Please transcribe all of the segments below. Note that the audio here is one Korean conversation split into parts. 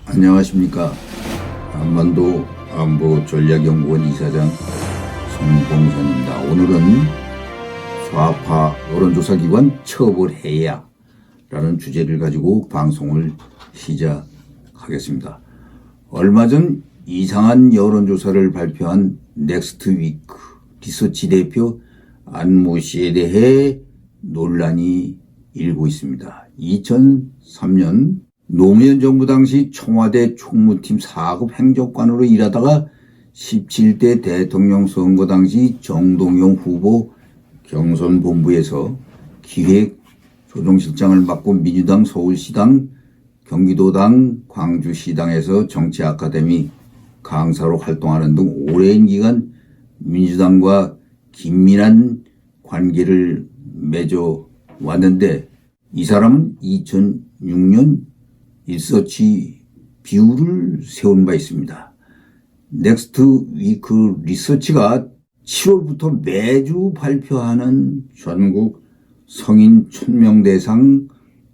안녕하십니까. 한반도 안보전략연구원 이사장 손봉선입니다. 오늘은 좌파 여론조사기관 처벌해야 라는 주제를 가지고 방송을 시작하겠습니다. 얼마 전 이상한 여론조사를 발표한 넥스트위크 리서치 대표 안모 씨에 대해 논란이 일고 있습니다. 2003년 노무현 정부 당시 청와대 총무팀 4급 행정관으로 일하다가 17대 대통령 선거 당시 정동영 후보 경선본부에서 기획조정실장을 맡고 민주당 서울시당, 경기도당, 광주시당에서 정치아카데미 강사로 활동하는 등 오랜 기간 민주당과 긴밀한 관계를 맺어왔는데, 이 사람은 2006년 리서치 비율을 세운 바 있습니다. 넥스트위크 리서치가 7월부터 매주 발표하는 전국 성인 1000명 대상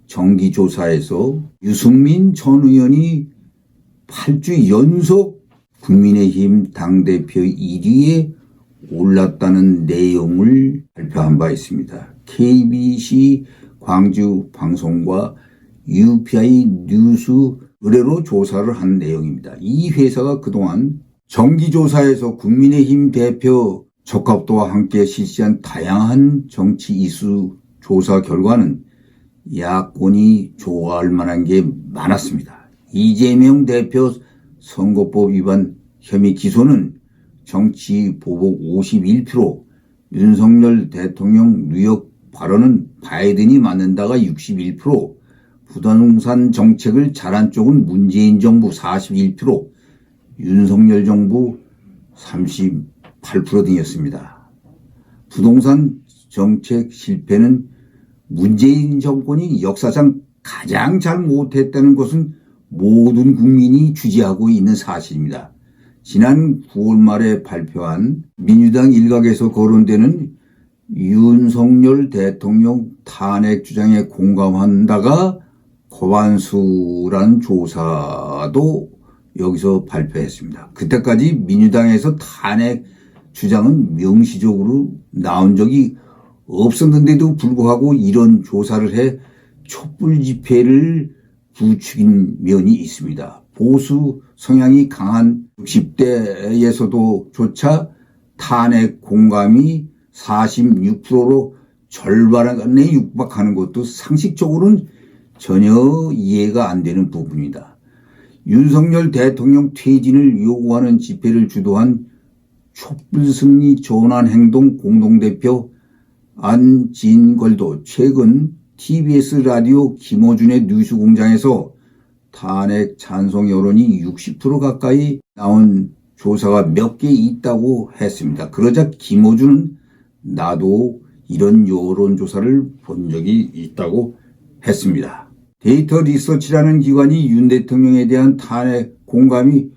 정기조사에서 유승민 전 의원이 8주 연속 국민의힘 당대표 1위에 올랐다는 내용을 발표한 바 있습니다. KBC 광주 방송과 UPI 뉴스 의뢰로 조사를 한 내용입니다. 이 회사가 그동안 정기조사에서 국민의힘 대표 적합도와 함께 실시한 다양한 정치 이슈 조사 결과는 야권이 좋아할 만한 게 많았습니다. 이재명 대표 선거법 위반 혐의 기소는 정치 보복 51%, 윤석열 대통령 뉴욕 발언은 바이든이 맞는다가 61%, 부동산 정책을 잘한 쪽은 문재인 정부 41%, 윤석열 정부 38% 등이었습니다. 부동산 정책 실패는 문재인 정권이 역사상 가장 잘 못했다는 것은 모든 국민이 주지하고 있는 사실입니다. 지난 9월 말에 발표한 민주당 일각에서 거론되는 윤석열 대통령 탄핵 주장에 공감한다가 과반수라는 조사도 여기서 발표했습니다. 그때까지 민주당에서 탄핵 주장은 명시적으로 나온 적이 없었는데도 불구하고 이런 조사를 해 촛불 집회를 부추긴 면이 있습니다. 보수 성향이 강한 60대에서도 조차 탄핵 공감이 46%로 절반에 육박하는 것도 상식적으로는 전혀 이해가 안 되는 부분이다. 윤석열 대통령 퇴진을 요구하는 집회를 주도한 촛불승리 전환행동 공동대표 안진걸도 최근 TBS 라디오 김어준의 뉴스공장에서 탄핵 찬성 여론이 60% 가까이 나온 조사가 몇 개 있다고 했습니다. 그러자 김어준은 나도 이런 여론조사를 본 적이 있다고 했습니다. 데이터 리서치라는 기관이 윤 대통령에 대한 탄핵 공감이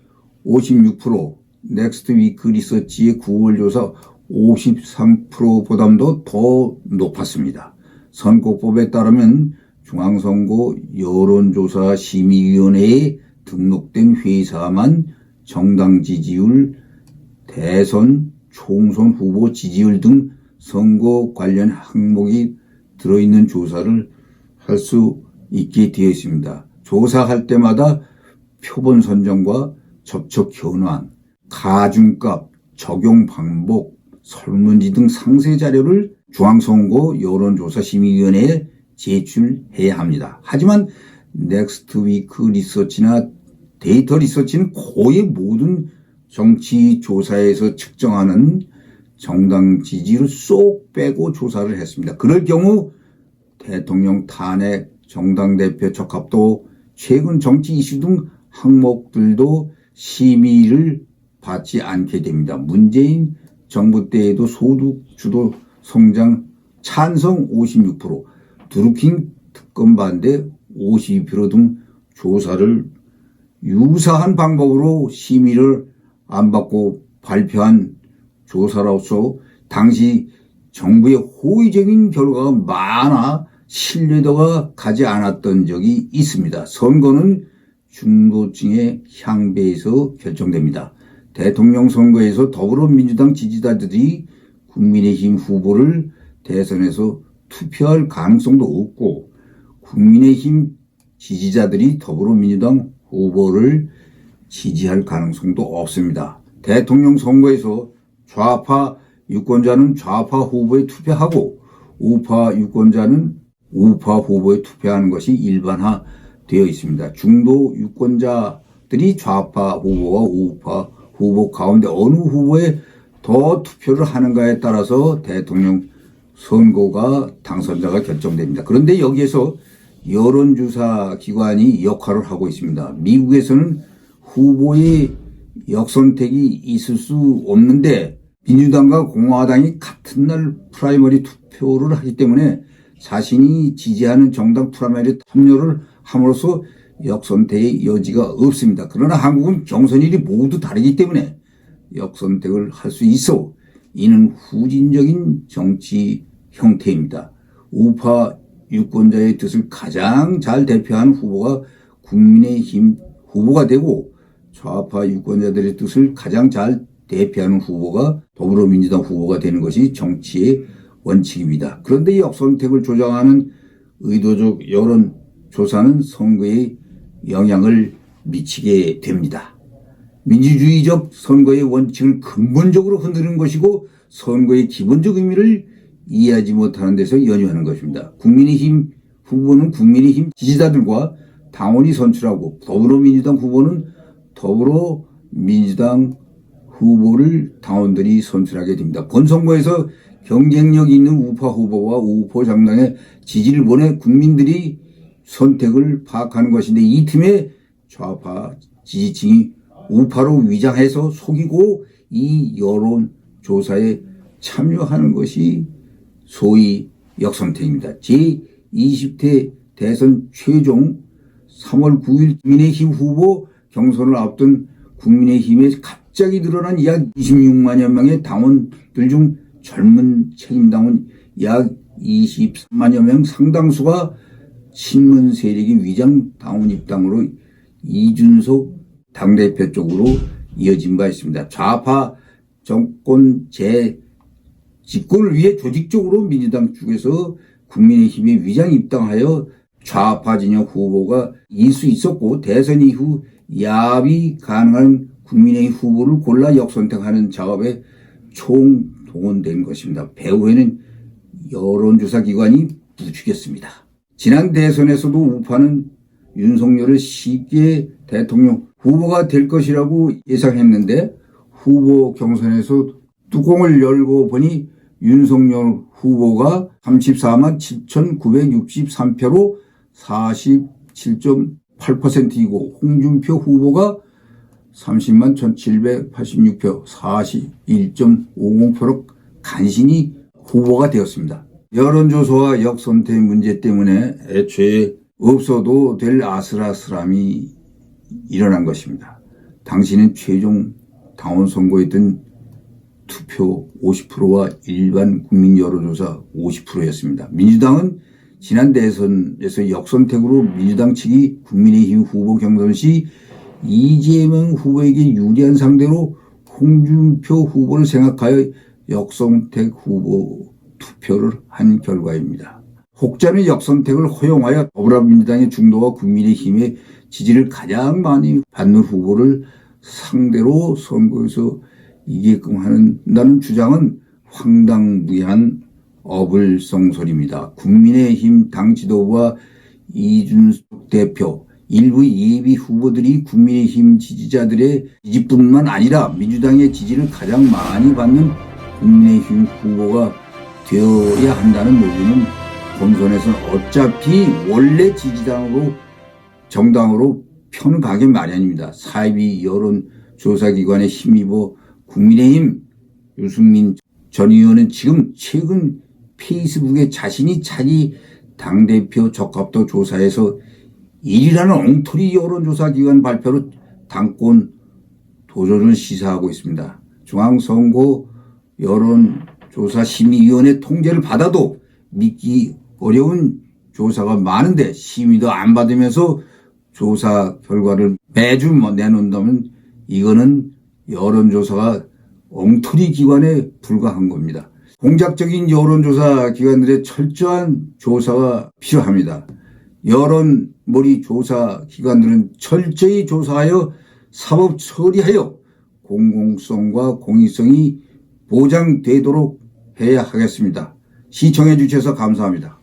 56%, 넥스트위크 리서치의 9월 조사 53%보다도 더 높았습니다. 선거법에 따르면 중앙선거 여론조사 심의위원회에 등록된 회사만 정당 지지율, 대선, 총선 후보 지지율 등 선거 관련 항목이 들어있는 조사를 할 수 있게 되어 있습니다. 조사할 때마다 표본 선정과 접촉 현황, 가중값, 적용 방법, 설문지 등 상세 자료를 중앙선거 여론조사심의위원회에 제출해야 합니다. 하지만 넥스트위크 리서치나 데이터 리서치는 거의 모든 정치 조사에서 측정하는 정당 지지를 쏙 빼고 조사를 했습니다. 그럴 경우 대통령 탄핵, 정당 대표 적합도, 최근 정치 이슈 등 항목들도 심의를 받지 않게 됩니다. 문재인 정부 때에도 소득 주도 성장 찬성 56%, 드루킹 특검 반대 52% 등 조사를 유사한 방법으로 심의를 안 받고 발표한 조사로서 당시 정부의 호의적인 결과가 많아 신뢰도가 가지 않았던 적이 있습니다. 선거는 중도층의 향배에서 결정됩니다. 대통령 선거에서 더불어민주당 지지자들이 국민의힘 후보를 대선에서 투표할 가능성도 없고 국민의힘 지지자들이 더불어민주당 후보를 지지할 가능성도 없습니다. 대통령 선거에서 좌파 유권자는 좌파 후보에 투표하고 우파 유권자는 우파 후보에 투표하는 것이 일반화되어 있습니다. 중도 유권자들이 좌파 후보와 우파 후보 가운데 어느 후보에 더 투표를 하는가에 따라서 대통령 선거가 당선자가 결정됩니다. 그런데 여기에서 여론조사 기관이 역할을 하고 있습니다. 미국에서는 후보의 역선택이 있을 수 없는데 민주당과 공화당이 같은 날 프라이머리 투표를 하기 때문에 자신이 지지하는 정당 프라이머리 참여를 함으로써 역선택의 여지가 없습니다. 그러나 한국은 경선일이 모두 다르기 때문에 역선택을 할 수 있어 이는 후진적인 정치 형태입니다. 우파 유권자의 뜻을 가장 잘 대표하는 후보가 국민의힘 후보가 되고 좌파 유권자들의 뜻을 가장 잘 대표하는 후보가 더불어민주당 후보가 되는 것이 정치의 원칙입니다. 그런데 역선택을 조장하는 의도적 여론조사는 선거에 영향을 미치게 됩니다. 민주주의적 선거의 원칙을 근본적으로 흔드는 것이고 선거의 기본적 의미를 이해하지 못하는 데서 연유하는 것입니다. 국민의힘 후보는 국민의힘 지지자들과 당원이 선출하고 더불어민주당 후보는 더불어민주당 후보를 당원들이 선출하게 됩니다. 본선거에서 경쟁력 있는 우파 후보와 우파 정당의 지지를 보내 국민들이 선택을 파악하는 것인데 이 팀의 좌파 지지층이 우파로 위장해서 속이고 이 여론조사에 참여하는 것이 소위 역선택입니다. 제20대 대선 최종 3월 9일 국민의힘 후보 경선을 앞둔 국민의힘에 갑자기 늘어난 약 26만여 명의 당원들 중 젊은 책임당원 약 23만여 명 상당수가 친문 세력이 위장 당원 입당으로 이준석 당대표 쪽으로 이어진 바 있습니다. 좌파 정권 집권을 위해 조직적으로 민주당 쪽에서 국민의힘에 위장 입당하여 좌파 진영 후보가 이길 수 있었고 대선 이후 야합이 가능한 국민의힘 후보를 골라 역선택하는 작업에 총동원된 것입니다. 배후에는 여론조사 기관이 부추겼습니다. 지난 대선에서도 우파는 윤석열을 쉽게 대통령 후보가 될 것이라고 예상했는데 후보 경선에서 뚜껑을 열고 보니 윤석열 후보가 34만 7,963표로 47.8%이고 홍준표 후보가 30만 1,786표 41.50%로 간신히 후보가 되었습니다. 여론조사와 역선택 문제 때문에 애초에 없어도 될 아슬아슬함이 일어난 것입니다. 당시는 최종 당원 선거했던 투표 50%와 일반 국민 여론조사 50%였습니다. 민주당은 지난 대선에서 역선택으로 민주당 측이 국민의힘 후보 경선 시 이재명 후보에게 유리한 상대로 홍준표 후보를 생각하여 역선택 후보 투표를 한 결과입니다. 혹자는 역선택을 허용하여 더불어민주당의 중도와 국민의힘의 지지를 가장 많이 받는 후보를 상대로 선거에서 이기게끔 한다는 주장은 황당무계한 어불성설입니다. 국민의힘 당 지도부와 이준석 대표, 일부 예비 후보들이 국민의힘 지지자들의 지지뿐만 아니라 민주당의 지지를 가장 많이 받는 국민의힘 후보가 되어야 한다는 논리는 본선에서는 어차피 원래 지지당으로 정당으로 표는 가기 마련입니다. 사이비 여론조사기관에 힘입어 국민의힘 유승민 전 의원은 지금 최근 페이스북에 자신이 차기 당대표 적합도 조사에서 1위라는 엉터리 여론조사기관 발표로 당권 도전을 시사하고 있습니다. 중앙선거 여론조사심의위원회 통제를 받아도 믿기 어려운 조사가 많은데 심의도 안 받으면서 조사 결과를 매주 내놓는다면 이거는 여론조사가 엉터리 기관에 불과한 겁니다. 공작적인 여론조사 기관들의 철저한 조사가 필요합니다. 여론몰이 조사 기관들은 철저히 조사하여 사법 처리하여 공공성과 공익성이 보장되도록 해야 하겠습니다. 시청해 주셔서 감사합니다.